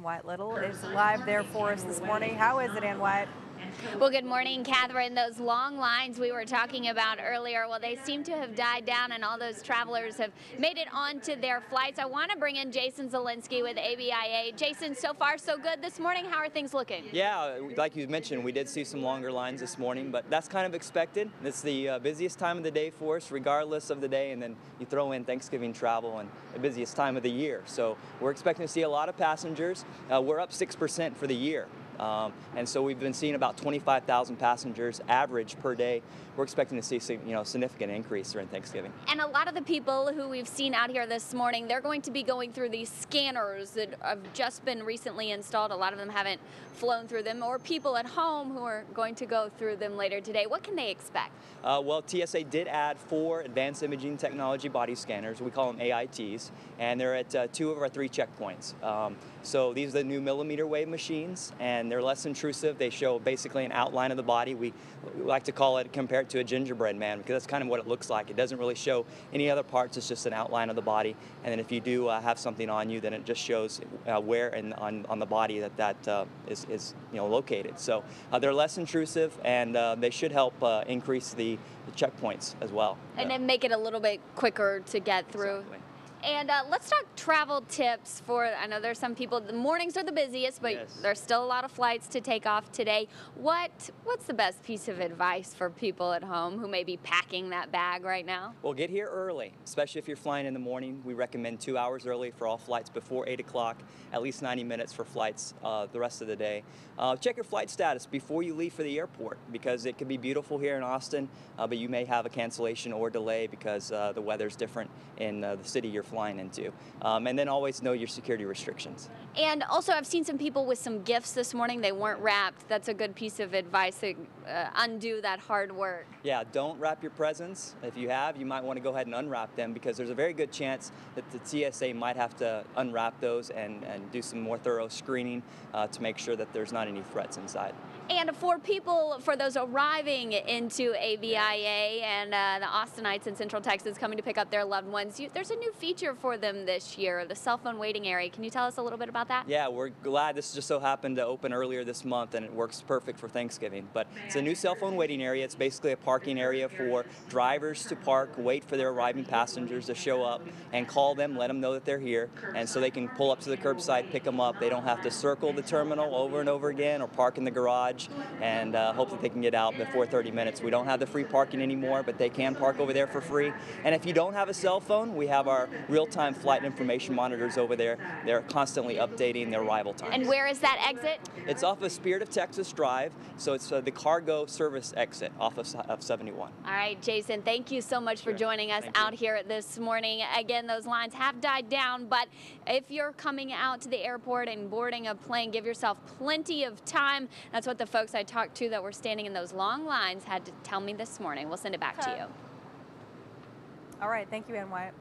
Wyatt Little is live there for us this morning. How is it, Ann Wyatt? Well, good morning, Catherine. Those long lines we were talking about earlier, well, they seem to have died down, and all those travelers have made it onto their flights. I want to bring in Jason Zielinski with ABIA. Jason, so far so good this morning. How are things looking? Yeah, like you mentioned, we did see some longer lines this morning, but that's kind of expected. It's the busiest time of the day for us, regardless of the day, and then you throw in Thanksgiving travel and the busiest time of the year. So we're expecting to see a lot of passengers. We're up 6% for the year. And so we've been seeing about 25,000 passengers average per day. We're expecting to see significant increase during Thanksgiving. And a lot of the people who we've seen out here this morning, they're going to be going through these scanners that have just been recently installed. A lot of them haven't flown through them, or people at home who are going to go through them later today. What can they expect? Well, TSA did add 4 advanced imaging technology body scanners. We call them AITs, and they're at 2 of our 3 checkpoints. So these are the new millimeter wave machines, and they're less intrusive. They show basically an outline of the body. We like to call it, compare it to a gingerbread man, because that's kind of what it looks like. It doesn't really show any other parts. It's just an outline of the body. And then if you do have something on you, then it just shows where and on the body that is located. So they're less intrusive, and they should help increase the checkpoints as well. And then make it a little bit quicker to get through. Exactly. And let's talk travel tips for, I know there's some people, the mornings are the busiest, but Yes. there's still a lot of flights to take off today. What's the best piece of advice for people at home who may be packing that bag right now? Well, get here early, especially if you're flying in the morning. We recommend 2 hours early for all flights before 8 o'clock, at least 90 minutes for flights the rest of the day. Check your flight status before you leave for the airport, because it could be beautiful here in Austin, but you may have a cancellation or delay because the weather's different in the city you're flying into. And then always know your security restrictions. And also, I've seen some people with some gifts this morning. They weren't wrapped. That's a good piece of advice to undo that hard work. Yeah, don't wrap your presents. If you have, you might want to go ahead and unwrap them, because there's a very good chance that the TSA might have to unwrap those and do some more thorough screening to make sure that there's not any threats inside. And for those arriving into ABIA and the Austinites in Central Texas coming to pick up their loved ones, there's a new feature for them this year, the cell phone waiting area. Can you tell us a little bit about that? Yeah, we're glad this just so happened to open earlier this month, and it works perfect for Thanksgiving. But it's a new cell phone waiting area. It's basically a parking area for drivers to park, wait for their arriving passengers to show up, and call them, let them know that they're here, and so they can pull up to the curbside, pick them up. They don't have to circle the terminal over and over again or park in the garage, and hope that they can get out before 30 minutes. We don't have the free parking anymore, but they can park over there for free. And if you don't have a cell phone, we have our real-time flight information monitors over there. They're constantly updating their arrival times. And where is that exit? It's off of Spirit of Texas Drive, so it's the cargo service exit off of 71. All right, Jason, thank you so much for joining us out here this morning. Again, those lines have died down, but if you're coming out to the airport and boarding a plane, give yourself plenty of time. That's what the folks I talked to that were standing in those long lines had to tell me this morning. We'll send it back to you. All right, thank you, Ann Wyatt.